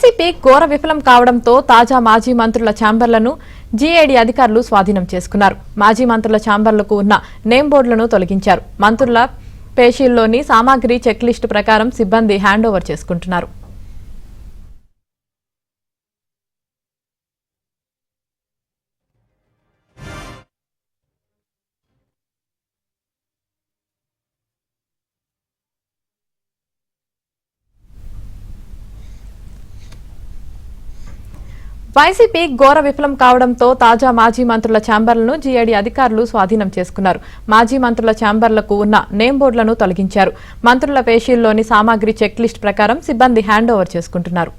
YCP ఘోర విఫలం కావడంతో తాజా మాజీ మంత్రుల ఛాంబర్లను జీఏడీ అధికారులు స్వాధీనం చేసుకున్నారు. మాజీ మంత్రుల ఛాంబర్లకు ఉన్న నేమ్ బోర్డులను తొలగించారు. మంత్రుల పేషీల్లోని సామాగ్రి చెక్ లిస్టు ప్రకారం సిబ్బంది హ్యాండ్ ఓవర్ చేసుకుంటున్నారు. వైసీపీ ఘోర విఫలం కావడంతో తాజా మాజీ మంత్రుల ఛాంబర్లను జీఏడీ అధికారులు స్వాధీనం చేసుకున్నారు. మాజీ మంత్రుల ఛాంబర్లకు ఉన్న నేమ్ బోర్డులను తొలగించారు. మంత్రుల పేషీల్లోని సామాగ్రి చెక్ లిస్ట్ ప్రకారం సిబ్బంది హ్యాండ్ ఓవర్ చేసుకుంటున్నారు.